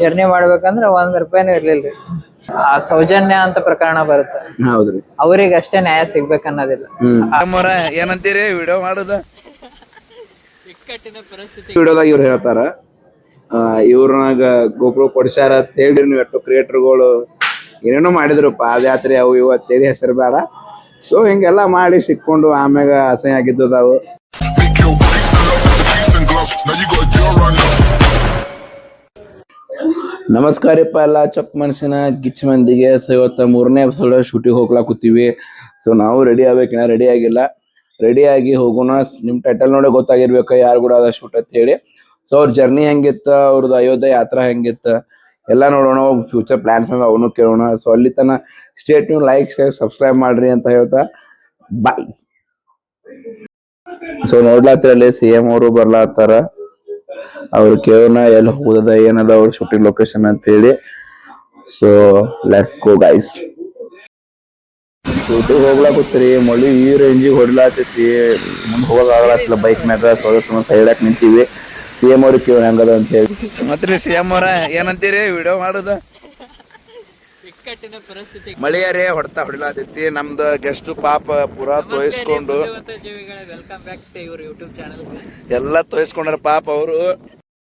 Journey ಮಾಡ್ಬೇಕಂದ್ರ 1 ರೂಪಾಯಿನೂ ಇರ್ಲಿಲ್ರಿ. ಆ ಸೌಜನ್ಯ ಅಂತ ಪ್ರಕರಣ ಬರುತ್ತೆ. ಹೌದ್ರಿ. ಅವ್ರಿಗೆ ಅಷ್ಟೇ ನ್ಯಾಯ ಸಿಗ್ಬೇಕನ್ನೋದಿಲ್ಲ. ಏನಂತೀರಿ ವಿಡಿಯೋ ಮಾಡುದ ವಿಡಿಯೋದಾಗ ಇವ್ರು ಹೇಳ್ತಾರ ಇವ್ರನಾಗ ಗೋಪ್ರೋ ಕೊಡ್ಸ್ಯಾರ ಅಂತ ಹೇಳಿ ನೀವು ಎಷ್ಟು ಕ್ರಿಯೇಟರ್ಗಳು ಏನೇನೋ ಮಾಡಿದ್ರು ಪಾದಯಾತ್ರೆ ಅವು ಇವು ಅಂತೇಳಿ ಹೆಸರು ಬೇಡ. ಸೊ ಹಿಂಗೆಲ್ಲ ಮಾಡಿ ಸಿಕ್ಕೊಂಡು ಆಮ್ಯಾಗ ಅಸಹ್ಯ ಆಗಿದ್ದು ಅದಾವು. ನಮಸ್ಕಾರಪ್ಪ ಎಲ್ಲ ಚೊಕ್ ಮನುಷ್ಯನ ಗಿಚ್ ಮಂದಿಗೆ. ಸೊ ಇವತ್ತು 3ನೇ ಎಪಿಸೋಡ್ ಶೂಟಿಂಗ್ ಹೋಗ್ಲಾಕತ್ತೀವಿ. ಸೊ ನಾವು ರೆಡಿ ಆಗ್ಬೇಕಿನ್ನ ರೆಡಿ ಆಗಿಲ್ಲ. ರೆಡಿ ಆಗಿ ಹೋಗೋಣ. ನಿಮ್ ಟೈಟಲ್ ನೋಡಿ ಗೊತ್ತಾಗಿರ್ಬೇಕು ಯಾರು ಕೂಡ ಅದ ಶೂಟ್ ಅಂತ ಹೇಳಿ. ಸೊ ಅವ್ರ ಜರ್ನಿ ಹೆಂಗಿತ್ತ, ಅವ್ರದ್ದು ಅಯೋಧ್ಯೆ ಯಾತ್ರಾ ಹೆಂಗಿತ್ತ ಎಲ್ಲ ನೋಡೋಣ. ಫ್ಯೂಚರ್ ಪ್ಲಾನ್ಸ್ ಅಂತ ಅವನು ಕೇಳೋಣ. ಸೊ ಅಲ್ಲಿ ತನ ಸ್ಟೇಟ್ ನೀವು ಲೈಕ್ ಶೇರ್ ಸಬ್ಸ್ಕ್ರೈಬ್ ಮಾಡ್ರಿ ಅಂತ ಹೇಳ್ತಾ ಬಾಯ್. ಸೊ ನೋಡ್ಲಾತ್ರಲ್ಲಿ CM ಅವರು ಬರ್ಲಾತ್ತಾರ. ಅವ್ರು ಕೇಳೋಣ ಎಲ್ಲಿ ಹೋಗೋದ ಏನದ ಅವ್ರ ಶೂಟಿಂಗ್ ಲೊಕೇಶನ್ ಅಂತ ಹೇಳಿ. So let's go guys. Shooting ಹೋಗ್ಲಾಕತ್ರಿ. ಮಳಿ ಈ ರೇಂಜಿಗೆ ಹೊಡ್ಲಾತೈತಿ. ಮುಂದೆ ಹೋಗೋದಾಗಲ್ಲ ಬೈಕ್ ಮ್ಯಾಗ. ಸೈಡಾಕ್ ನಿಂತೀವಿ. CM ಅವ್ರಿಗೆ ಕೇಳೋಣ ಹೆಂಗದ ಅಂತ ಹೇಳಿ. ಮತ್ತೆ CM ಅವ್ರ ಏನಂತೀರಿ ವಿಡಿಯೋ ಮಾಡುದ ಮಳಿಯಾರೇ ಹೊಡ್ತಾ ಹೊಡ್ಲಾತೈತಿ. ನಮ್ದು ಗೆಸ್ಟ್ ಪಾಪ ಪೂರಾ ತೋಯಿಸ್ಕೊಂಡು ಎಲ್ಲ ತೋಯಿಸ್ಕೊಂಡ್ರ ಪಾಪ ಅವರು.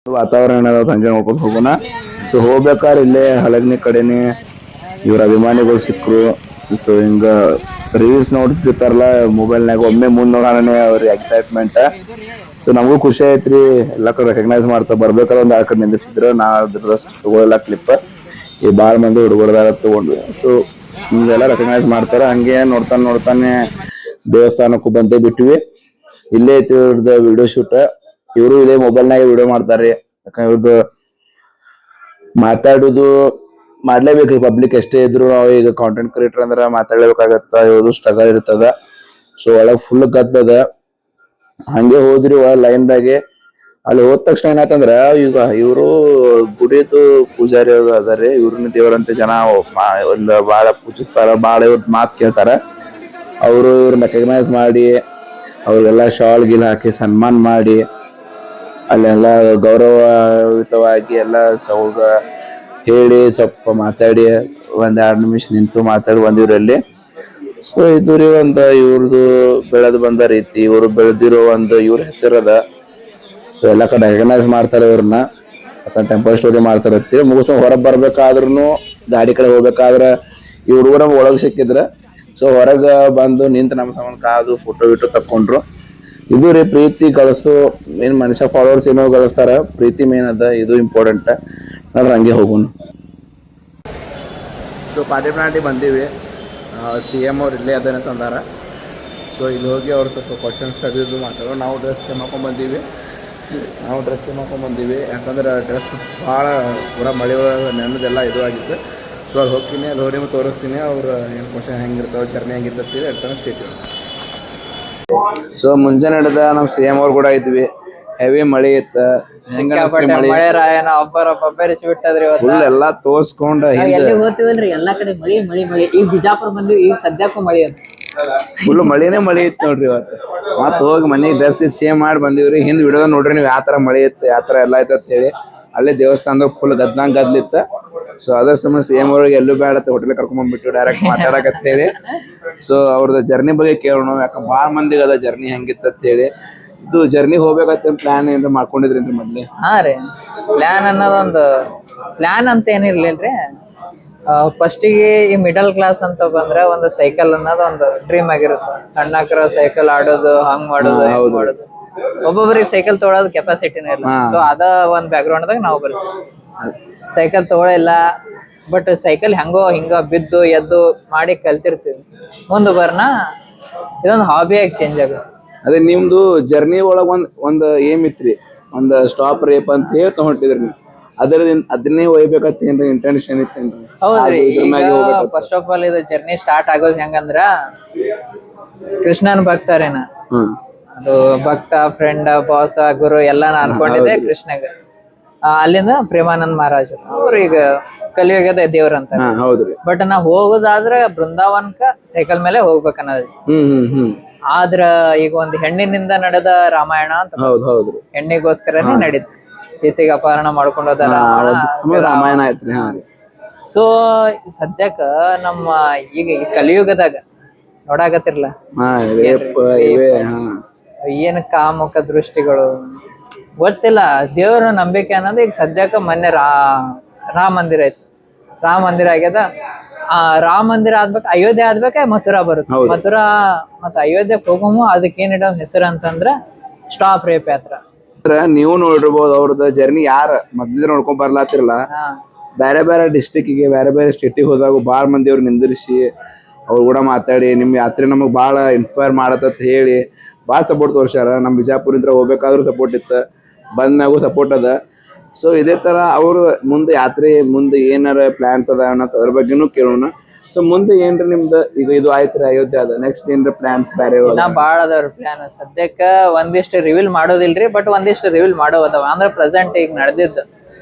ವಾತಾವರಣ ಹಂಗೆ ನೋಡ್ಕೊಂಡು ಹೋಗೋಣ. ಸೊ ಹೋಗ್ಬೇಕಾದ್ರೆ ಇಲ್ಲೇ ಹಳಗ್ನಿ ಕಡೆನೆ ಇವ್ರ ಅಭಿಮಾನಿಗಳು ಸಿಕ್ಕರು. ಸೊ ಹಿಂಗ ರೀಲ್ಸ್ ನೋಡ್ತಿರ್ತಾರಲ್ಲ ಮೊಬೈಲ್ನಾಗ, ಒಮ್ಮೆ ಮುಂದ್ ನೋಡೋಣ ಅವ್ರ ಎಕ್ಸೈಟ್ಮೆಂಟ್. ಸೊ ನಮಗೂ ಖುಷಿ ಐತ್ರಿ. ಎಲ್ಲ ಕಡೆ ರೆಕಗ್ನೈಸ್ ಮಾಡ್ತಾ ಬರ್ಬೇಕಾದ್ರೆ ಒಂದ್ 2 ಕಡೆ ನಿಂದಿಸಿದ್ರು. ನಾ ಅದ್ರದ್ದು ತಗೊಳ್ಳಲ್ಲ ಕ್ಲಿಪ್. ಈ ಬಾಳ ಮಂದಿ ಹುಡುಗರದಾಗ ತಗೊಂಡ್ವಿ. ಸೊ ಹಿಂಗೆಲ್ಲ ರೆಕಗ್ನೈಸ್ ಮಾಡ್ತಾರ. ಹಂಗೆ ನೋಡ್ತಾನೆ ದೇವಸ್ಥಾನಕ್ಕೂ ಬಂದೇ ಬಿಟ್ವಿ. ಇಲ್ಲೇ ಐತಿ ಇವ್ರದ್ದು ವಿಡಿಯೋ ಶೂಟ್. ಇವರು ಇದೇ ಮೊಬೈಲ್ನಾಗ ವಿಡಿಯೋ ಮಾಡ್ತಾರ್ರಿ. ಯಾಕಂದ್ರೆ ಇವ್ರದ್ದು ಮಾತಾಡುದು ಮಾಡ್ಲೇಬೇಕು. ಪಬ್ಲಿಕ್ ಎಷ್ಟೇ ಇದ್ರು ನಾವು ಈಗ ಕಾಂಟೆಂಟ್ ಕ್ರಿಯೇಟರ್ ಅಂದ್ರೆ ಮಾತಾಡ್ಲೇಬೇಕಾಗತ್ತ. ಇವ್ರದ್ದು ಸ್ಟ್ರಗಲ್ ಇರ್ತದ. ಸೊ ಒಳಗ್ ಫುಲ್ ಗದ್ದದ. ಹಂಗೆ ಹೋದ್ರಿ ಲೈನ್ದಾಗೆ. ಅಲ್ಲಿ ಹೋದ ತಕ್ಷಣ ಏನಾಯ್ತಂದ್ರ ಈಗ ಇವರು ಗುಡಿದು ಪೂಜಾರಿ ಅದಾರೆ. ಇವ್ರನ್ನ ದೇವರಂತೆ ಜನ ಬಾಳ ಪೂಜಿಸ್ತಾರ. ಬಾಳ ಇವ್ರ ಮಾತು ಕೇಳ್ತಾರ. ಅವರು ಇವ್ರನ್ನ ರೆಕಗ್ನೈಸ್ ಮಾಡಿ ಅವ್ರಿಗೆಲ್ಲ ಶಾಲ್ ಗಿಲ್ ಹಾಕಿ ಸನ್ಮಾನ ಮಾಡಿ ಅಲ್ಲೆಲ್ಲ ಗೌರವಯುತವಾಗಿ ಎಲ್ಲ ಸೌಗ ಹೇಳಿ ಸ್ವಲ್ಪ ಮಾತಾಡಿ 1-2 ನಿಮಿಷ ನಿಂತು ಮಾತಾಡಿ ಬಂದಿವ್ರಲ್ಲಿ. ಸೊ ಇದು ರೀ ಒಂದು ಇವ್ರದ್ದು ಬೆಳೆದು ಬಂದ ರೀತಿ. ಇವ್ರು ಬೆಳೆದಿರೋ ಒಂದು ಇವ್ರ ಹೆಸರದ. ಸೊ ಎಲ್ಲ ಕಡೆ ರೆಕಗ್ನೈಸ್ ಮಾಡ್ತಾರೆ ಇವ್ರನ್ನ. ಟೆಂಪಲ್ ಸ್ಟೋರಿ ಮಾಡ್ತಾರತ್ತಿ. ಮುಗಿಸ್ಕೊಂಡು ಹೊರಗೆ ಬರ್ಬೇಕಾದ್ರೂ ಗಾಡಿ ಕಡೆ ಹೋಗ್ಬೇಕಾದ್ರ ಇವ್ರು ನಮ್ಗೆ ಒಳಗೆ ಸಿಕ್ಕಿದ್ರ. ಸೊ ಹೊರಗೆ ಬಂದು ನಿಂತು ನಮ್ಮ ಸಂಬಂಧ ಕಾದು ಫೋಟೋ ಗಿಟೋ ತಕ್ಕೊಂಡ್ರು. ಇದು ರೀ ಪ್ರೀತಿ ಗಳಿಸು. ಏನ್ ಮನುಷ್ಯ ಫಾಲೋವರ್ಸ್ ಏನೋ ಗಳಿಸ್ತಾರ, ಪ್ರೀತಿ ಮೇನ್ ಅದ. ಇದು ಇಂಪಾರ್ಟೆಂಟ್. ನಾವ್ ಹಂಗೆ ಹೋಗೋಣ. ಸೊ ಪಾರ್ಟಿ ಬಂದೀವಿ. CM ಅವ್ರು ಇಲ್ಲೇ ಅದನ್ನ ತಂದಾರ. ಸೊ ಇಲ್ಲಿ ಹೋಗಿ ಅವ್ರು ಸ್ವಲ್ಪ ಕ್ವಶನ್ಸ್ ಅದು ಮಾತಾಡೋ. ನಾವು ಡ್ರೆಸ್ ಚೇಂಜ್ ಮಾಡ್ಕೊಂಡು ಬಂದೀವಿ. ಯಾಕಂದ್ರೆ ಡ್ರೆಸ್ ಭಾಳ ಪೂರಾ ಮಳೆ ನೆನದೆಲ್ಲ ಇದು ಆಗಿತ್ತು. ಸೊ ಅಲ್ಲಿ ಹೋಗ್ತೀನಿ, ಅಲ್ಲಿ ಹೋಗಿ ತೋರಿಸ್ತೀನಿ ಅವ್ರು ಏನು ಕ್ವಶನ್ ಹೆಂಗಿರ್ತಾವೆ, ಜರ್ನಿ ಹೆಂಗಿರ್ತೈತಿ ಹೇಳ್ತಾನೆ ಸ್ಟೇಟ್. ಸೊ ಮುಂಜಾನೆ ಹಿಡ್ದ ನಾವು CM ಅವ್ರು ಕೂಡ ಇದ್ವಿ. ಹೆವಿ ಮಳೆ ಇತ್ತು. ಫುಲ್ ಎಲ್ಲಾ ತೋರ್ಸ್ಕೊಂಡ ಹೋಗ್ತಿವಲ್ರಿ ಎಲ್ಲಾ ಕಡೆ ಮಳಿ. ಈಗ ಬಿಜಾಪುರ ಬಂದ್ವಿ. ಈಗ ಸದ್ಯಕ್ಕೂ ಮಳಿ ಅಂತ ಫುಲ್ ಮಳಿನೇ ಇತ್ತು ನೋಡ್ರಿ ಇವತ್ತು. ಮತ್ ಹೋಗಿ ಮನೆಗೆ ಡ್ರೆಸ್ ಚೇಂಜ್ ಮಾಡಿ ಬಂದಿವ್ರಿ. ಹಿಂದ್ ವಿಡಿಯೋದಾಗ ನೋಡ್ರಿ ನೀವು ಯಾವ ತರ ಮಳಿ ಇತ್ತು, ಯಾವ ತರ ಎಲ್ಲ ಐತೆ ಅಂತ ಹೇಳಿ. ಅಲ್ಲೇ ದೇವಸ್ಥಾನದಾಗ ಫುಲ್ ಗದ್ಲಿತ್ತ. ಸೊ ಅದ್ರ ಸಂಬಂಧ CM ಅವ್ರಿಗೆ ಎಲ್ಲೂ ಬೇಡ ಹೋಟೆಲ್ ಕರ್ಕೊಂಡ್ ಬಂದ್ಬಿಟ್ಟು ಡೈರೆಕ್ಟ್ ಮಾತಾಡಕಂತ ಹೇಳಿ. ಸೊ ಅವ್ರದ್ದು ಜರ್ನಿ ಬಗ್ಗೆ ಕೇಳೋಣ. ಯಾಕಂದ್ರೆ ಭಾಳ ಮಂದಿಗೆ ಅದ ಜರ್ನಿ ಹೆಂಗಿತ್ತ ಅಂತ ಹೇಳಿ. ಇದು ಜರ್ನಿ ಹೋಗ್ಬೇಕಂತ ಪ್ಲಾನ್ ಏನಾರ ಮಾಡ್ಕೊಂಡಿದ್ರಿ ಮೊದ್ಲೇ? ಹಾ ರೀ, ಪ್ಲಾನ್ ಅನ್ನೋದೊಂದು ಪ್ಲಾನ್ ಅಂತ ಏನಿರ್ಲಿಲ್ರಿ. ಫಸ್ಟಿಗೆ ಈ ಮಿಡಲ್ ಕ್ಲಾಸ್ ಅಂತ ಬಂದ್ರೆ ಒಂದು ಸೈಕಲ್ ಅನ್ನೋದು ಒಂದು ಡ್ರೀಮ್ ಆಗಿರುತ್ತೆ. ಸಣ್ಣಕ್ರ ಸೈಕಲ್ ಆಡೋದು, ಹಂಗ್ ಮಾಡೋದು, ಹೆಂಗ್ ಮಾಡೋದು. ಒಬ್ಬೊಬ್ಬರಿಗೆ ಸೈಕಲ್ ತೊಗೊಳೋದು ಕೆಪಾಸಿಟಿನೇ ಇಲ್ಲ. ಸೊ ಅದ ಒಂದ್ ಬ್ಯಾಕ್ ಗ್ರೌಂಡ್ದಾಗ ನಾವು ಬರ್ತೀವಿ. ಸೈಕಲ್ ತೊಗೊಳಿಲ್ಲ, ಬಟ್ ಸೈಕಲ್ ಹೆಂಗೋ ಹಿಂಗ ಬಿದ್ದು ಎದ್ದು ಮಾಡಿ ಕಲ್ತಿರ್ತೀವಿ. ಮುಂದೆ ಬರ್ನ ಇದೊಂದು ಹಾಬಿಯಾಗಿ ಚೇಂಜ್ ಆಗುತ್ತೆ. ಅದೇ ನಿಮ್ದು ಜರ್ನಿ ಒಳಗ ಒಂದ್ ಏಮ್ ಇತ್ರಿ, ಒಂದ್ ಸ್ಟಾಪ್ ರೇಪ್ ಅಂತ ಹೇಳಿ ತಗೊಂಡಿದ್ರಿ ನೀವು. ಅದನ್ನೇ ಒಯ್ಬೇಕಂತ ಏನ್ರಿ ಇಂಟೆನ್ಷನ್ ಇತ್ತೇನ್ರಿ? ಹೌದ್ರಿ. ಫಸ್ಟ್ ಆಫ್ ಆಲ್ ಇದು ಜರ್ನಿ ಸ್ಟಾರ್ಟ್ ಆಗೋದು ಹೆಂಗಂದ್ರ ಕೃಷ್ಣನ್ ಭಕ್ತರೇನ. ಅದು ಭಕ್ತ, ಫ್ರೆಂಡ್, ಬಾಸ್, ಗುರು ಎಲ್ಲಾನ ಅನ್ಕೊಂಡಿದ್ದೆ ಕೃಷ್ಣಗ. ಅಲ್ಲಿಂದ ಪ್ರೇಮಾನಂದ್ ಮಹಾರಾಜ್ ಅವ್ರು ಈಗ ಕಲಿಯುಗದ ದೇವ್ರಂತ. ಬಟ್ ನಾವ್ ಹೋಗೋದಾದ್ರೆ ಬೃಂದಾವನ್ಕ ಸೈಕಲ್ ಮೇಲೆ ಹೋಗ್ಬೇಕನ್ನೋದು. ಆದ್ರ ಈಗ ಒಂದು ಹೆಣ್ಣಿನಿಂದ ನಡೆದ ರಾಮಾಯಣ ಅಂತ ಹೆಣ್ಣಿಗೋಸ್ಕರನೇ ನಡೀತು. ಸೀತೆಗೆ ಅಪಹರಣ ಮಾಡ್ಕೊಂಡು ಹೋದ ರಾಮಾಯಣ ಆಯ್ತ್ರಿ. ಹಾ ರೀ. ಸೊ ಸದ್ಯಕ್ಕ ನಮ್ಮ ಈಗ ಈ ಕಲಿಯುಗದಾಗ ನೋಡಾಕತ್ತಿರ್ಲ ಹಾ ರೇಪ್ ಇವೆ. ಹಾ ಏನ್ ಕಾಮುಕ ದೃಷ್ಟಿಗಳು ಗೊತ್ತಿಲ್ಲ. ದೇವ್ರ ನಂಬಿಕೆ ಅನ್ನೋದು ಈಗ ಸದ್ಯಕ್ಕ ಮೊನ್ನೆ ರಾಮ ಮಂದಿರ ಐತಿ. ರಾಮ ಮಂದಿರ ಆಗ್ಯದ. ರಾಮ ಮಂದಿರ ಆದ್ಬೇಕು, ಅಯೋಧ್ಯೆ ಆದ್ಬೇಕ ಮಥುರಾ ಬರುತ್ತೆ. ಮಥುರಾ ಮತ್ತ ಅಯೋಧ್ಯೆಗೆ ಹೋಗಮು. ಅದಕ್ಕೆ ಏನಿಡ ಹೆಸರು ಅಂತಂದ್ರ ಸ್ಟಾಪ್ ರೇಪ್ ಯಾತ್ರಾ. ನೀವು ನೋಡಿರ್ಬೋದು ಅವ್ರದ್ದು ಜರ್ನಿ. ಯಾರ ಮೊದ್ಲಿಂದ ನೋಡ್ಕೊಂಡ್ ಬರ್ಲಾತಿರಲ್ಲ, ಬೇರೆ ಬೇರೆ ಡಿಸ್ಟಿಕ್ಗೆ ಬೇರೆ ಬೇರೆ ಸ್ಟೇಟಿಗೆ ಹೋದಾಗ ಭಾಳ ಮಂದಿ ಅವ್ರು ನಿಂದಿರಿಸಿ ಅವ್ರು ಕೂಡ ಮಾತಾಡಿ ನಿಮ್ ಯಾತ್ರೆ ನಮಗ್ ಭಾಳ ಇನ್ಸ್ಪೈರ್ ಮಾಡತ್ತ ಹೇಳಿ ಭಾಳ ಸಪೋರ್ಟ್ ತೋರ್ಸ್ಯಾರ. ನಮ್ ಬಿಜಾಪುರಿಂದ ಹೋಗ್ಬೇಕಾದ್ರೂ ಸಪೋರ್ಟ್ ಇತ್ತು, ಬಂದ್ಮ್ಯಾಗೂ ಸಪೋರ್ಟ್ ಅದ. ಸೊ ಇದೇ ತರ ಅವ್ರು ಮುಂದೆ ಯಾತ್ರೆ ಮುಂದೆ ಏನಾರ ಪ್ಲಾನ್ಸ್ ಅದ ಅನ್ನೋ ಅದ್ರ ಬಗ್ಗೆನೂ ಕೇಳೋಣ. ಸೊ ಮುಂದೆ ಏನ್ರಿ ನಿಮ್ದು ಈಗ ಇದು ಆಯ್ತ್ರಿ ಅಯೋಧ್ಯೆ ಅದ, ನೆಕ್ಸ್ಟ್ ಏನ್ರ ಪ್ಲಾನ್ಸ್ ಬೇರೆ ಬಾಳ ಅದಾವ್ರಿ ಪ್ಲಾನ್. ಸದ್ಯಕ್ಕ ಒಂದಿಷ್ಟು ರಿವೀಲ್ ಮಾಡೋದಿಲ್ರಿ, ಬಟ್ ಒಂದಿಷ್ಟು ರಿವೀಲ್ ಮಾಡೋ ಅದಾವ. ಅಂದ್ರೆ ಪ್ರೆಸೆಂಟ್ ಈಗ ನಡೆದಿದ್ದು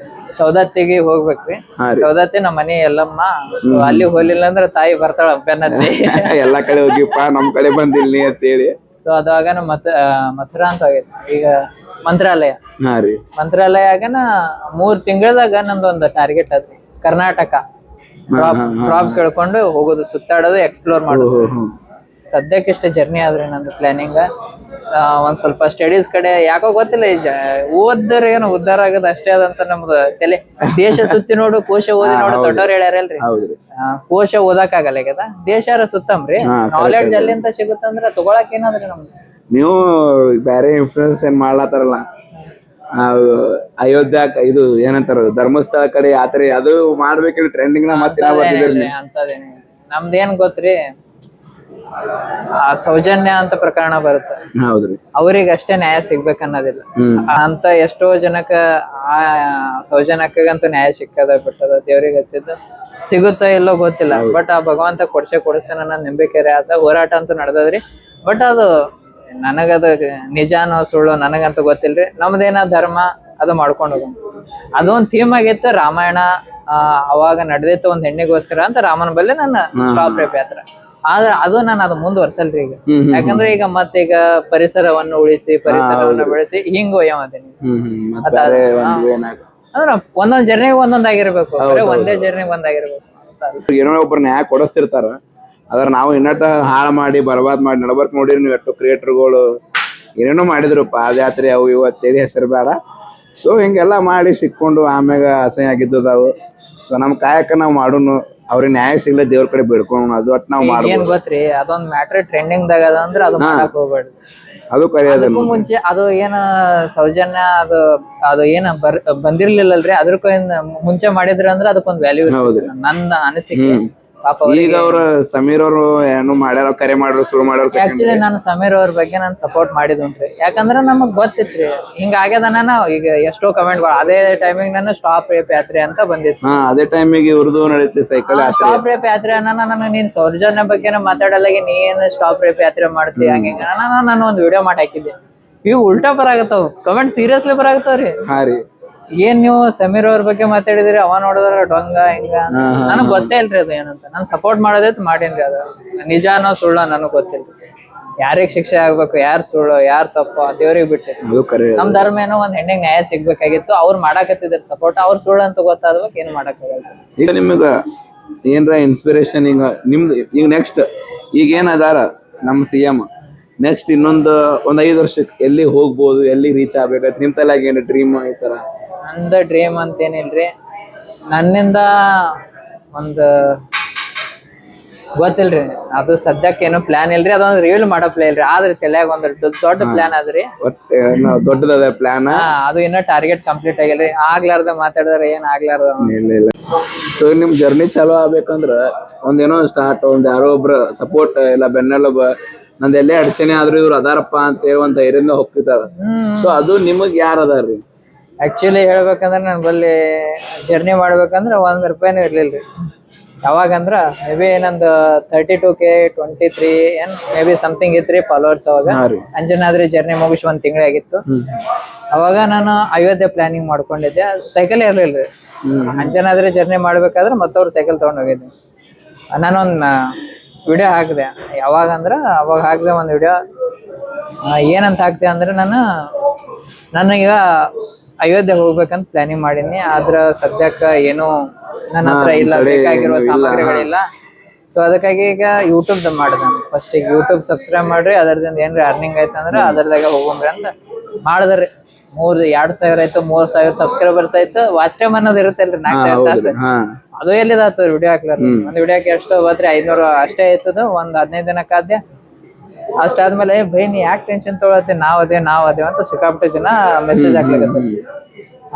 ಸೌದತ್ತಿಗೆ ಹೋಗ್ಬೇಕ್ರಿ. ಸೌದತ್ತಿ ನಮ್ಮ ಮನೆ ಎಲ್ಲಮ್ಮ. ಸೊ ಅಲ್ಲಿ ಹೋಗ್ಲಿಲ್ಲ ಅಂದ್ರೆ ತಾಯಿ ಬರ್ತಾಳ ಬೆನ್ನತ್ತಿ. ಎಲ್ಲಾ ಕಡೆ ಹೋಗಿಪ್ಪ ನಮ್ ಕಡೆ ಬಂದಿಲ್ಲ ಅಂತ ಹೇಳಿ. ಸೊ ಅದಾಗ ಮಥುರಾ ಅಂತ ಹೋಗೈತಿ. ಈಗ ಮಂತ್ರಾಲಯ. ಹಾ ರೀ. ಮಂತ್ರಾಲಯ ಆಗನ 3 ತಿಂಗಳದಾಗ ನಂದೊಂದು ಟಾರ್ಗೆಟ್ ಅದ. ಕರ್ನಾಟಕ ಡ್ರಾಪ್ ಕೇಳ್ಕೊಂಡು ಹೋಗೋದು, ಸುತ್ತಾಡೋದು, ಎಕ್ಸ್ಪ್ಲೋರ್ ಮಾಡೋದು. ಸದ್ಯಕ್ಕೆ ಇಷ್ಟ ಜರ್ನಿ ಆದ್ರಿ ನಂದು ಪ್ಲಾನಿಂಗ್. ಒಂದ್ ಸ್ವಲ್ಪ ಸ್ಟಡೀಸ್ ಕಡೆ ಯಾಕೋ ಗೊತ್ತಿಲ್ಲ, ಓದ್ರ ಏನೋ ಉದ್ದಾರ ಆಗೋದು ಅಷ್ಟೇ ಅದಂತ ನಮ್ದು ತಲೆ. ದೇಶ ಸುತ್ತಿ ನೋಡು ಕೋಶ ಓದಿ ನೋಡು ದೊಡ್ಡವ್ರು ಹೇಳ್ಯಾರಲ್ರಿ. ಕೋಶ ಓದಕ್ ಆಗಲ್ಲ ಆಗ್ಯದ, ದೇಶಾರ ಸುತ್ತಮ್ರಿ. ನಾಲೆಡ್ಜ್ ಅಲ್ಲಿಂದ ಸಿಗುತ್ತಂದ್ರ ತಗೊಳಕ್ ಏನಾದ್ರಿ ನಮ್ದು. ನೀವು ಬೇರೆ ಇನ್ಫ್ಲೂಯೆನ್ಸ್ ಏನ್ ಮಾಡ್ಲತ್ತಾರಲ್ಲ, ಅಯೋಧ್ಯ ಇದು ಏನಂತಾರ ಧರ್ಮಸ್ಥಳ ಕಡೆ ಯಾತ್ರೆ ಅದು ಮಾಡ್ಬೇಕಿಲ್ಲ ಟ್ರೆಂಡಿಂಗ್ ನ ಮತ್ತೆ ಅಂತದೇನಿ. ನಮ್ದೇನ್ ಗೊತ್ತ್ರಿ, ಸೌಜನ್ಯ ಅಂತ ಪ್ರಕರಣ ಬರುತ್ತೆ. ಹೌದ್ರಿ. ಅವ್ರಿಗೆ ಅಷ್ಟೇ ನ್ಯಾಯ ಸಿಗ್ಬೇಕನ್ನೋದಿಲ್ಲ ಅಂತ ಎಷ್ಟೋ ಜನಕ್ಕ ಆ ಸೌಜನ್ಯಕ್ಕಂತೂ ನ್ಯಾಯ ಸಿಕ್ಕದ ಬಿಟ್ಟದ. ದೇವ್ರಿಗೆ ಹತ್ತಿದ್ದು ಸಿಗುತ್ತೋ ಇಲ್ಲೋ ಗೊತ್ತಿಲ್ಲ, ಬಟ್ ಆ ಭಗವಂತ ಕೊಡ್ಸೇನ ನನ್ನ ನಂಬಿಕೆ ಆದ. ಹೋರಾಟ ಅಂತೂ ನಡೆದದ್ರಿ. ಬಟ್ ಅದು ನನಗದು ನಿಜಾನೋ ಸುಳ್ಳು ನನಗಂತೂ ಗೊತ್ತಿಲ್ರಿ. ನಮ್ದೇನ ಧರ್ಮ ಅದು ಮಾಡ್ಕೊಂಡು ಹೋಗೋಣ. ಅದೊಂದ್ ಥೀಮ್ ಆಗಿತ್ತು ರಾಮಾಯಣ. ಅವಾಗ ನಡೆದಿತ್ತು ಒಂದ್ ಹೆಣ್ಣಿಗೋಸ್ಕರ ಅಂತ ರಾಮನ ಬಲ್ಲೆ ನನ್ನ ಸ್ಟಾಪ್ ರೇಪ್ ಯಾತ್ರೆ. ಆದ್ರೆ ಅದು ನಾನು ಅದು ಮುಂದುವರ್ಸಲ್ರಿ ಈಗ. ಯಾಕಂದ್ರೆ ಈಗ ಮತ್ತೀಗ ಪರಿಸರವನ್ನು ಉಳಿಸಿ ಪರಿಸರವನ್ನು ಬೆಳೆಸಿ ಹಿಂಗ್ ಒಯ್ಯಮದೀನಿ. ಅಂದ್ರ ಒಂದೊಂದ್ ಜರ್ನಿಗೆ ಒಂದೊಂದಾಗಿರ್ಬೇಕು, ಒಂದೇ ಜರ್ನಿಗೆ ಒಂದಾಗಿರ್ಬೇಕು. ಏನೋ ಒಬ್ರು ನ್ಯಾಯ ಕೊಡಿಸ್ತಿರ್ತಾರ, ಅದ್ರ ನಾವು ಇನ್ನಟ ಹಾಳು ಮಾಡಿ ಬರ್ಬಾದ್ ಮಾಡಿ ನಡ್ಬರ್ಕ್ ನೋಡಿರಿ. ನೀವು ಎಷ್ಟು ಕ್ರಿಯೇಟರ್ಗಳು ಏನೇನೋ ಮಾಡಿದ್ರು ಪಾದಯಾತ್ರೆ ಅವು ಇವತ್ತೇಳಿ ಹೆಸರು ಬೇಡ. ಸೊ ಹಿಂಗೆಲ್ಲ ಮಾಡಿ ಸಿಕ್ಕೊಂಡು ಆಮ್ಯಾಗ ಅಸಹ್ಯ ಆಗಿದ್ದವು. ಸೊ ನಮ್ ಕಾಯಕ ನಾವ್ ಮಾಡೋನು, ಅವ್ರಿಗೆ ನ್ಯಾಯ ಸಿಗ್ಲ ದೇವ್ರ ಕಡೆ ಬಿಡ್ಕೊಂಡು ಅದು ಒಟ್ಟು ನಾವ್ ಮಾಡ್ಬೋದು. ಏನ್ ಗೊತ್ತ್ರಿ, ಅದೊಂದ್ ಮ್ಯಾಟ್ರ್ ಟ್ರೆಂಡಿಂಗ್ ದಾಗ ಅದ ಅಂದ್ರೆ ಅದು ಮಾಡಕ್ ಹೋಗ್ಬೇಡ್ರಿ. ಅದು ಕರೆಯೋದು ಮುಂಚೆ ಅದು ಏನ ಸೌಜನ್ಯ ಅದು ಏನ ಬಂದಿರ್ಲಿಲ್ಲಲ್ರಿ. ಅದಕ್ಕೂ ಮುಂಚೆ ಮಾಡಿದ್ರ ಅಂದ್ರೆ ಅದಕ್ಕೊಂದ್ ವ್ಯಾಲ್ಯೂ ನನ್ನ ಅನಿಸಿಕೆ. ಈಗ ಅವ್ರ ಸಮೀರ್ ಅವರು ಏನು ಮಾಡ್ಯಾರ, ಕರೆ ಮಾಡ್ರು, ಶುರು ಮಾಡ್ಯಾರ. ಆಕ್ಚುಲಿ ನಾನು ಸಮೀರ್ ಅವ್ರ ಬಗ್ಗೆ ನಾನು ಸಪೋರ್ಟ್ ಮಾಡಿದ್ರಿ. ಯಾಕಂದ್ರ ನಮಗ್ ಗೊತ್ತಿತ್ರಿ ಹಿಂಗ ಆಗ್ಯದ. ನಾನು ಈಗ ಎಷ್ಟೋ ಕಮೆಂಟ್ ಅದೇ ಟೈಮಿಂಗ್ ನಾನು ಸ್ಟಾಪ್ ರೇಪ್ ಯಾತ್ರೆ ಅಂತ ಬಂದಿತ್ತು. ಅದೇ ಟೈಮಿಗೆ ಇವ್ರದ್ದು ನಡೀತಿ ಸೈಕಲ್ ಸ್ಟಾಪ್ ರೇಪ್ ಯಾತ್ರೆ ನಾನು ನೀನ್ ಸೌಜನ್ಯ ಬಗ್ಗೆ ಮಾತಾಡಲ್ಲಾಗಿ ನೀನ್ ಸ್ಟಾಪ್ ರೇಪ್ ಯಾತ್ರೆ ಮಾಡ್ತೀವಿ ಹಂಗ ನಾನು ಒಂದ್ ವಿಡಿಯೋ ಮಾಡಿ ಹಾಕಿದ್ದೆ. ಇವು ಉಲ್ಟಾ ಬರಾಗತ್ತಾವ ಕಮೆಂಟ್, ಸೀರಿಯಸ್ಲಿ ಬರಾಗತ್ತಾವ್ರಿ. ಏನ್ ನೀವು ಸಮೀರ್ ಅವ್ರ ಬಗ್ಗೆ ಮಾತಾಡಿದ್ರಿ, ಅವ ನೋಡಿದ್ರ ಡೊಂಗ ಹಿಂಗ. ನನಗ್ ಗೊತ್ತೇ ಇಲ್ರಿ ಅದು ಏನಂತ. ನಾನ್ ಸಪೋರ್ಟ್ ಮಾಡೋದೈತ್ ಮಾಡೀನ್ರಿ. ಅದು ನಿಜಾನೋ ಸುಳ್ಳ ನನಗ್ ಗೊತ್ತಿಲ್ರಿ. ಯಾರಿಗ್ ಶಿಕ್ಷೆ ಆಗ್ಬೇಕು, ಯಾರ್ ಸುಳ್ಳು ಯಾರ್ ತಪ್ಪು ದೇವ್ರಿಗೆ ಬಿಟ್ಟೆ. ನಮ್ ಧರ್ಮ ಏನೋ ಒಂದ್ ಹೆಣ್ಣಿಗೆ ನ್ಯಾಯ ಸಿಗ್ಬೇಕಾಗಿತ್ತು. ಅವ್ರು ಮಾಡಾಕತ್ತಿದ್ರ ಸಪೋರ್ಟ್. ಅವ್ರ ಸುಳ್ಳು ಅಂತ ಗೊತ್ತಾದ್ಬೇಕು ಏನ್ ಮಾಡಕ್ಕಾಗಲ್ಲ. ಈಗ ನಿಮಗ ಏನ್ರ ಇನ್ಸ್ಪಿರೇಷನ್ ಈಗ ನಿಮ್ದು ಈಗ ನೆಕ್ಸ್ಟ್ ಈಗ ಏನ್ ಅದಾರ ನಮ್ CM ನೆಕ್ಸ್ಟ್ ಇನ್ನೊಂದ್ 5 ವರ್ಷಕ್ಕೆ ಎಲ್ಲಿ ಹೋಗ್ಬೋದು, ಎಲ್ಲಿ ರೀಚ್ ಆಗ್ಬೇಕಂತ ನಿಮ್ ತಲೆಯಾಗ ಏನು ಡ್ರೀಮ್ ಈ ತರ? ನಂದ ಡ್ರೀಮ್ ಅಂತೇನಿಲ್ರಿ. ನನ್ನಿಂದ ಒಂದು ಗೊತ್ತಿಲ್ರಿ, ಅದು ಸದ್ಯಕ್ಕೆ ಏನೋ ಪ್ಲಾನ್ ಇಲ್ರಿ. ಅದೊಂದು ರಿವೀಲ್ ಮಾಡೋ ಪ್ಲೇ ಇಲ್ರಿ. ಆದ್ರೆ ತಲೆಯಾಗ ಒಂದ್ ದೊಡ್ಡ ಪ್ಲಾನ್ ಅದ್ರಿ. ದೊಡ್ಡದ ಪ್ಲಾನ್. ಅದು ಇನ್ನೂ ಟಾರ್ಗೆಟ್ ಕಂಪ್ಲೀಟ್ ಆಗಿಲ್ರಿ. ಆಗ್ಲಾರ್ದ ಮಾತಾಡಿದ್ರೆ ಏನ್ ಆಗ್ಲಾರ್ದ. ಇಲ್ಲ. ಸೊ ನಿಮ್ ಜರ್ನಿ ಚಾಲೂ ಆಗ್ಬೇಕಂದ್ರ ಒಂದೇನೋ ಸ್ಟಾರ್ಟ್, ಒಂದ್ ಯಾರೋ ಒಬ್ರು ಸಪೋರ್ಟ್ ಇಲ್ಲ ಬೆನ್ನೆಲುಬ, ನಂದ್ ಎಲ್ಲೇ ಅಡಚಣೆ ಆದ್ರೂ ಇವ್ರು ಅದಾರಪ್ಪ ಅಂತ ಹೇಳಿ ಒಂದ್ ಧೈರ್ಯದಿಂದ ಹೋಗ್ತಿದಾರ. ಸೊ ಅದು ನಿಮಗ್ ಯಾರ ಅದಾರ್ರಿ? ಆಕ್ಚುಲಿ ಹೇಳ್ಬೇಕಂದ್ರ ನನ್ ಬಲ್ಲಿ ಜರ್ನಿ ಮಾಡ್ಬೇಕಂದ್ರ ₹1 ಇರ್ಲಿಲ್ರಿ. ಯಾವಾಗಂದ್ರ ಮೇ ಬಿ ನಂದು 32K 23 ಏನ್ ಮೇ ಬಿ ಸಮಥಿಂಗ್ ಇತ್ರಿ ಫಾಲೋವರ್ಸ್. ಅವಾಗ ಅಂಜನಾದ್ರಿ ಜರ್ನಿ ಮುಗಿಸಿ 1 ತಿಂಗಳೇ ಆಗಿತ್ತು. ಅವಾಗ ನಾನು ಅಯೋಧ್ಯೆ ಪ್ಲಾನಿಂಗ್ ಮಾಡ್ಕೊಂಡಿದ್ದೆ. ಸೈಕಲ್ ಇರ್ಲಿಲ್ರಿ. ಅಂಜನಾದ್ರಿ ಜರ್ನಿ ಮಾಡ್ಬೇಕಾದ್ರೆ ಮತ್ತವ್ರು ಸೈಕಲ್ ತಗೊಂಡ್ ಹೋಗಿದ್ದೆ. ನಾನೊಂದ್ ವಿಡಿಯೋ ಹಾಕಿದೆ. ಯಾವಾಗಂದ್ರ ಅವಾಗ ಹಾಕಿದೆ ಒಂದ್ ವಿಡಿಯೋ. ಏನಂತ ಹಾಕ್ದೆ ಅಂದ್ರೆ ನನಗ ಅಯೋಧ್ಯೆ ಹೋಗ್ಬೇಕಂತ ಪ್ಲಾನಿಂಗ್ ಮಾಡೀನಿ. ಆದ್ರ ಸದ್ಯಕ್ಕ ಏನು ನನ್ನ ಹತ್ರ ಇಲ್ಲ, ಬೇಕಾಗಿರೋ ಸಾಮಗ್ರಿಗಳಿಲ್ಲ. ಸೊ ಅದಕ್ಕಾಗಿ ಈಗ ಯೂಟ್ಯೂಬ್ ಮಾಡಿದೆ. ಫಸ್ಟ್ ಈಗ ಯೂಟ್ಯೂಬ್ ಸಬ್ಸ್ಕ್ರೈಬ್ ಮಾಡ್ರಿ, ಅದರದಿಂದ ಏನ್ರಿ ಅರ್ನಿಂಗ್ ಆಯ್ತಂದ್ರ ಅದ್ರದಾಗ ಹೋಗ್ರಿ ಅಂತ ಮಾಡಿದ್ರಿ. 2,000 ಆಯ್ತು, 3,000 ಸಬ್ಸ್ಕ್ರೈಬರ್ಸ್ ಆಯ್ತು, ವಾಚ್ ಟೈಮ್ ಅನ್ನೋದು ಇರುತ್ತಲ್ರಿ 4,000 ತಾಸು. ಅದು ಎಲ್ಲಿದಾಗ್ತದ ವಿಡಿಯೋ ಹಾಕ್ಲಾರ. ಒಂದ್ ವಿಡಿಯೋಕ್ಕೆ ಎಷ್ಟು ಹೋದ್ರಿ 500 ಅಷ್ಟೇ ಆಯ್ತದ. ಒಂದ್ 15 ದಿನಕ್ಕಾದ್ಯ ಅಷ್ಟಾದ್ಮೇಲೆ ಬೈ ನೀ ಯಾಕೆ ಟೆನ್ಷನ್ ತೊಗೊಳತ್ತೆ, ನಾವ್ ಅದೇವ್ ಅಂತ ಸಿಕ್ಕಾಪಟ್ಟೆ ಜನ ಮೆಸೇಜ್ ಹಾಕ್ಲಿಕ್ಕೆ.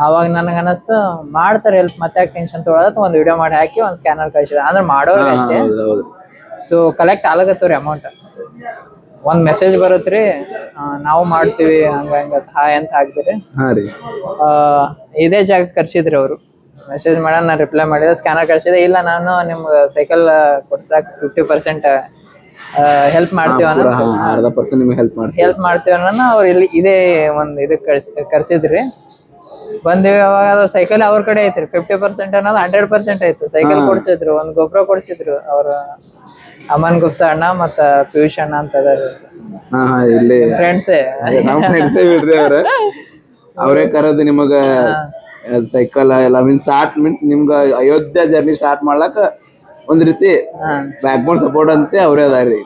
ಅವಾಗ ನನಗೆ ಅನಸ್ತು ಮಾಡ್ತಾರೆ ಹೆಲ್ಪ್, ಮತ್ತೆ ಯಾಕೆ ಟೆನ್ಷನ್ ತೊಗೊಳತ್. ಒಂದ್ ವಿಡಿಯೋ ಮಾಡಿ ಹಾಕಿ ಒಂದ್ ಸ್ಕ್ಯಾನರ್ ಕಳ್ಸಿದೆ ಅಂದ್ರೆ ಮಾಡೋರ್ಗೆ ಅಷ್ಟೇ. ಸೊ ಕಲೆಕ್ಟ್ ಆಗತ್ತವ್ರಿ ಅಮೌಂಟ್. ಒಂದ್ ಮೆಸೇಜ್ ಬರುತ್ತ್ರಿ, ನಾವು ಮಾಡ್ತೀವಿ ಹಂಗ ಹಾಯ್ ಅಂತ ಹಾಕ್ತಿರಿ. ಇದೇ ಜಾಗಕ್ಕೆ ಕರ್ಸಿದ್ರಿ ಅವರು. ಮೆಸೇಜ್ ಮಾಡೋಣ, ನಾನು ರಿಪ್ಲೈ ಮಾಡಿದೆ, ಸ್ಕ್ಯಾನರ್ ಕಳ್ಸಿದೆ. ಇಲ್ಲ ನಾನು ನಿಮ್ಗೆ ಸೈಕಲ್ ಕೊಡ್ಸಾಕ್ 50% ಹೆಲ್ಪ್ ಮಾಡ್ತೀವಿ ಹೆಲ್ಪ್ ಮಾಡ್ತೀವಿ ಅನ್ನೋ ಅವ್ರು ಇಲ್ಲಿ ಇದೇ ಒಂದ್ ಇದಕ್ ಕರ್ಸಿದ್ರಿ. ಬಂದಿವಿ. ಅವಾಗ ಸೈಕಲ್ ಅವ್ರ ಕಡೆ ಐತ್ರಿ. 50% ಅನ್ನೋದು 100% ಆಯ್ತು. ಸೈಕಲ್ ಕೊಡ್ಸಿದ್ರು, ಒಂದ್ ಗೊಬ್ಬರ ಕೊಡ್ಸಿದ್ರು. ಅವ್ರ ಅಮನ್ ಗುಪ್ತಾ ಅಣ್ಣ ಮತ್ತ ಪಿಯೂಷ್ ಅಣ್ಣ ಅಂತ ಫ್ರೆಂಡ್ಸೇ ಬಿಡ್ರಿ. ಅವರೇ ಕರೋದು ನಿಮಗ ಸೈಕಲ್ ಎಲ್ಲ ಮೀನ್ಸ್ ನಿಮ್ಗ ಅಯೋಧ್ಯ ಜರ್ನಿ ಸ್ಟಾರ್ಟ್ ಮಾಡ್ಲಕ್ಕ ಒಂದ್ ರೀತಿ ಬ್ಯಾಕ್ ಬೋನ್ ಸಪೋರ್ಟ್ ಅಂತೆ ಅವ್ರೇ ಅದಾರ್ರಿ.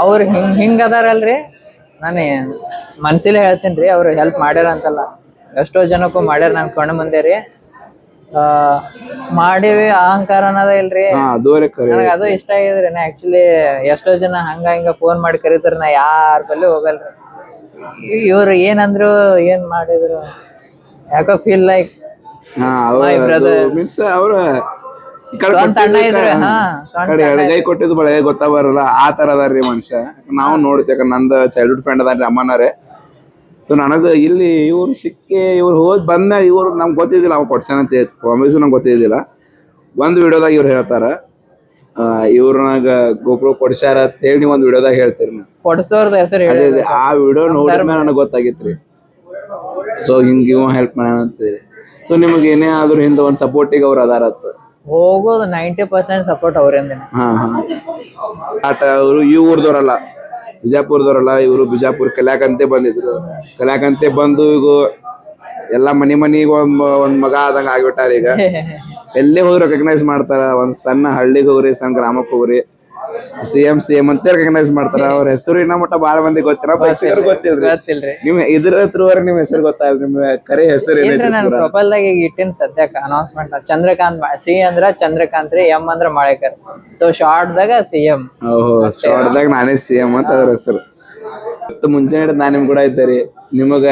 ಅವ್ರ ಹಿಂಗ್ ಅದಾರಲ್ರಿ. ನಾನು ಮನ್ಸಿಲೆ ಹೇಳ್ತೀನಿ ಅವ್ರು ಹೆಲ್ಪ್ ಮಾಡ್ಯಾರ ಅಂತಲ್ಲ, ಎಷ್ಟೋ ಜನಕ್ಕೂ ಮಾಡ್ಯಾರ. ನನ್ ಕಣ್ಣು ಮುಂದೆ ರೀ ಮಾಡಿವಿ. ಅಹಂಕಾರ ಅನ್ನೋದ ಇಲ್ರಿ. ನನಗೆ ಅದು ಇಷ್ಟ ಆಗಿದ್ರಿ. ನಾ ಆಕ್ಚುಲಿ ಎಷ್ಟೋ ಜನ ಹಿಂಗ ಫೋನ್ ಮಾಡಿ ಕರೀತಾರ, ನಾ ಯಾರ ಬಲ್ಲಿ ಹೋಗಲ್ರಿ. ಇವ್ರು ಏನಂದ್ರು ಏನ್ ಮಾಡಿದ್ರು ಯಾಕೋ ಫೀಲ್ ಲೈಕ್ ಮೀನ್ಸ್ ಅವ್ರ ಎಡಗೈ ಕೊಟ್ಟಿದ್ದು ಬಲಗೈ ಗೊತ್ತಾಗಲ್ಲ ಆ ತರ ಅದಾರ್ರಿ ಮನುಷ್ಯ. ನಾವು ನೋಡ್ತೇವೆ. ನಂದು ಚೈಲ್ಡ್ಹುಡ್ ಫ್ರೆಂಡ್ ಅದಾರ್ರಿ ಅಮ್ಮನವ್ರೆ. ಸೊ ನನಗ ಇಲ್ಲಿ ಇವ್ರು ಸಿಕ್ಕಿ ಇವ್ರು ಹೋದ್ ಬಂದ ಇವ್ರು ನಮ್ಗೆ ಗೊತ್ತಿದ್ದಿಲ್ಲ. ಅವ್ ಕೊಡ್ಸೇನ ಅಂತ ಪ್ರಾಮಿಸ್ ನಮ್ಗೆ ಗೊತ್ತಿದ್ದಿಲ್ಲ. ಒಂದ್ ವಿಡಿಯೋದಾಗ ಇವ್ರು ಹೇಳ್ತಾರ ಇವ್ರನಾಗ ಗೋಪ್ರೋ ಕೊಡ್ಸ್ಯಾರ ಅಂತ ಹೇಳಿ ಒಂದ್ ವಿಡಿಯೋದಾಗ ಹೇಳ್ತೀರಿ. ಆ ವಿಡಿಯೋ ನೋಡಿದ್ಮೇಲೆ ನನಗೆ ಗೊತ್ತಾಗಿತ್ರಿ. ಸೊ ಹಿಂಗ ಇವ ಹೆಲ್ಪ್ ಮಾಡ್ಯಾನಂತ. ಸೊ ನಿಮ್ಗೆ ಏನೇ ಆದ್ರೂ ಹಿಂದೆ ಒಂದ್ ಸಪೋರ್ಟಿಗೆ ಅವ್ರು ಅದಾರತ್ತ ಹೋಗೋದು 90% ಸಪೋರ್ಟ್ ಅವ್ರಿಂದ. ಅವರು ಈ ಊರ್ದವ್ರಲ್ಲ, ಬಿಜಾಪುರದವ್ರಲ್ಲ. ಇವರು ಬಿಜಾಪುರ ಕಲ್ಯಾಕಂತೆ ಬಂದಿದ್ರು. ಕಲ್ಯಾಕಂತೆ ಬಂದು ಈಗ ಎಲ್ಲಾ ಮನಿಗೆ ಒಂದ್ ಮಗ ಆದಂಗ ಆಗ್ಬಿಟ್ಟಾರ. ಈಗ ಎಲ್ಲೇ ಹೋಗಿ ರೆಕಗ್ನೈಸ್ ಮಾಡ್ತಾರ. ಒಂದ್ ಸಣ್ಣ ಹಳ್ಳಿಗೆ ಹೋಗ್ರಿ, ಸಣ್ಣ ಗ್ರಾಮಕ್ಕೆ ಹೋಗ್ರಿ, CM ಅಂತ ರೆಕಗ್ನೈಸ್ ಮಾಡ್ತಾರ. ಅವ್ರ ಹೆಸರು ಇನ್ನ ಮಟ್ಟ ಬಾಳ ಮಂದಿ ಗೊತ್ತಿಲ್ರಿ. ನಿಮ್ ಇದ್ರ ಹತ್ರ ನಿಮ್ ಹೆಸರು ಗೊತ್ತಾಗ. ನಿಮ್ ಕರೆ ಹೆಸರು ನಾನು ಪ್ರೊಫೈಲ್ ದಾಗ ಈಗ ಇಟ್ಟಿನ ಸದ್ಯಕ್ಕೆ ಅನೌನ್ಸ್ಮೆಂಟ್. ಚಂದ್ರಕಾಂತ್ C ಅಂದ್ರ ಚಂದ್ರಕಾಂತ್ ರೀ, M ಅಂದ್ರ ಮಾಳೇಕರ್. ಸೊ ಶಾರ್ಟ್ ದಾಗ CM. ಶಾರ್ಟ್ ದಾಗ ನಾನೇ CM ಅಂತ ಅದ್ರ ಹೆಸರು. ಮುಂಚೆ ನಾನ್ ನಿಮ್ ಕೂಡ ಇದ್ದೇರಿ. ನಿಮಗ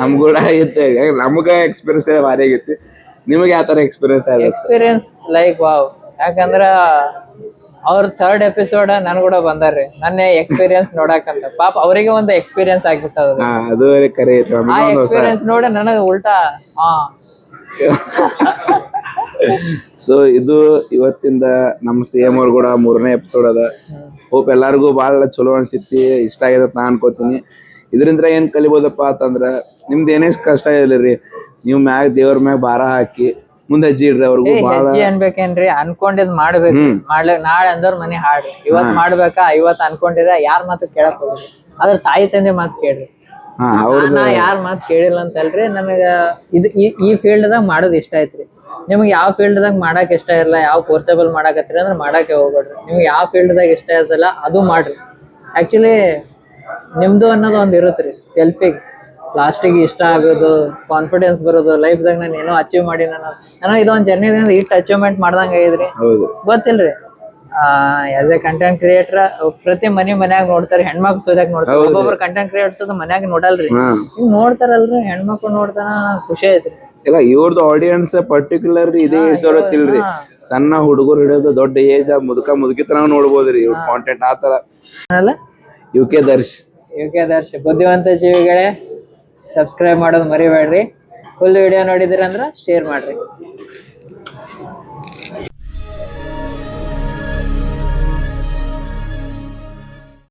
ನಮ್ ಕೂಡ ಇದ್ದೆ. ನಮಗ ಎಕ್ಸ್ಪೀರಿಯನ್ಸ್ ಭಾರಿ ಆಗೈತಿ. ನಿಮಗೆ ಯಾವ ತರ ಎಕ್ಸ್ಪೀರಿಯನ್ಸ್ ಲೈಕ್ ವಾವ್. ಯಾಕಂದ್ರ ಅವ್ರ 3rd ಎಪಿಸೋಡ್ ನನ್ ಕೂಡ ಬಂದಾರ್ರಿ, ನನ್ನ ಎಕ್ಸ್ಪೀರಿಯನ್ಸ್ ನೋಡಕಂತ. ಪಾಪ ಅವರಿಗೆ ಒಂದು ಎಕ್ಸ್ಪೀರಿಯನ್ಸ್ ಆಗ್ಬಿಟ್ಟದ. ಅದು ಕರೆ ಐತಿ. ಆ ಎಕ್ಸ್ಪೀರಿಯನ್ಸ್ ನೋಡಿ ನನಗ ಉಲ್ಟಾ ಸೊ ಇದು ಇವತ್ತಿಂದ ನಮ್ಮ CM ಅವ್ರು ಕೂಡ 3ನೇ ಎಪಿಸೋಡ್ ಅದ. ಹೋಪ್ ಎಲ್ಲಾರ್ಗು ಬಾಳ ಚಲೋ ಅನ್ಸಿತಿ, ಇಷ್ಟ ಆಗೈತೆ ನಾ ಅನ್ಕೋತೀನಿ. ಇದರಿಂದ ಏನ್ ಕಲಿಬೋದಪ್ಪ ಅಂತಂದ್ರ ನಿಮ್ದು ಏನೇ ಕಷ್ಟ ಇರ್ಲಿ, ನೀವ್ ಮ್ಯಾಗ ದೇವ್ರ ಮ್ಯಾಗ ಭಾರ ಹಾಕಿ ಮುಂದೆ ಹೆಜ್ಜೆ ಇಡ್ರಿ. ಅವ್ರಿಗೂ ಹೆಜ್ಜೆ ಅನ್ಬೇಕೇನ್ರಿ, ಅನ್ಕೊಂಡಿದ್ ಮಾಡ್ಬೇಕು. ನಾಳೆ ಅಂದವ್ರ ಮನೆ ಹಾಡ್ರಿ. ಇವತ್ ಮಾಡ್ಬೇಕಾ, ಇವತ್ ಅನ್ಕೊಂಡಿರ ಯಾರ ಮಾತು ಕೇಳಕ್ ಹೋಗ್ರಿ. ಅದ್ರ ತಾಯಿ ತಂದೆ ಮಾತು ಕೇಳ್ರಿ. ನಾ ಯಾರ ಮಾತು ಕೇಳಿಲ್ಲ ಅಂತಲ್ರಿ. ನನಗ ಈ ಫೀಲ್ಡ್ ದಾಗ ಮಾಡೋದ್ ಇಷ್ಟ ಐತ್ರಿ. ನಿಮ್ಗೆ ಯಾವ ಫೀಲ್ಡ್ ದಾಗ ಮಾಡಕ್ ಇಷ್ಟ ಇರಲ್ಲ, ಯಾವ ಫೋರ್ಸೇಬಲ್ ಮಾಡಕತ್ರಿ ಅಂದ್ರೆ ಮಾಡಕ್ಕೆ ಹೋಗ್ಬೇಡ್ರಿ. ನಿಮ್ಗೆ ಯಾವ ಫೀಲ್ಡ್ ದಾಗ ಇಷ್ಟ ಇರ್ತಲ್ಲ ಅದು ಮಾಡ್ರಿ. ಆಕ್ಚುಲಿ ನಿಮ್ದು ಅನ್ನೋದು ಒಂದ್ ಇರುತ್ರಿ ಸೆಲ್ಫಿಗೆ. ಲಾಸ್ಟಿಗೆ ಇಷ್ಟ ಆಗೋದು, ಕಾನ್ಫಿಡೆನ್ಸ್ ಬರೋದು, ಲೈಫ್ ದಾಗ ನಾನು ಏನೋ ಅಚೀವ್ ಮಾಡಿ ನಾನು ಇದೊಂದು ಜರ್ನಿದಿಂದ ಇಟ್ಟು ಅಚೀವ್ಮೆಂಟ್ ಮಾಡ್ದಂಗ ಆಗಿದ್ರಿ. ಗೊತ್ತಿಲ್ರಿ. ಆಸ್ ಎ ಕಂಟೆಂಟ್ ಕ್ರಿಯೇಟರ್ ಪ್ರತಿ ಮನ್ಯಾಗ ನೋಡ್ತಾರೆ, ಹೆಣ್ಮಕ್ಳು ಸೋದಾಕ್ ನೋಡ್ತಾರೆ. ಒಬ್ಬೊಬ್ರು ಕಂಟೆಂಟ್ ಕ್ರಿಯೇಟರ್ಸ್ ಮನ್ಯಾಗ ನೋಡಲ್ರಿ, ಹಿಂಗ್ ನೋಡ್ತಾರಲ್ರಿ. ಹೆಣ್ಮಕ್ಳು ನೋಡ್ತಾನ ಖುಷಿ ಐತ್ರಿ. ಇಲ್ಲ ಇವ್ರದ್ದು ಆಡಿಯನ್ಸ್ ಪರ್ಟಿಕ್ಯುಲರ್ ಇದೇ ಏಜ್ ದೊರತಿಲ್ರಿ. ಸಣ್ಣ ಹುಡುಗರು ಹಿಡಿದು ದೊಡ್ಡ ಏಜ್ ಮುದುಕಿ ತನ ನೋಡ್ಬೋದ್ರಿ ಇವ್ರ ಕಾಂಟೆಂಟ್. ಆತರ UK ದರ್ಶ್ ಬುದ್ಧಿವಂತ ಜೀವಿಗಳೇ, ಸಬ್ಸ್ಕ್ರೈಬ್ ಮಾಡೋದು ಮರಿಬೇಡ್ರಿ. ಫುಲ್ ವಿಡಿಯೋ ನೋಡಿದ್ರಿ ಅಂದ್ರ ಶೇರ್ ಮಾಡ್ರಿ.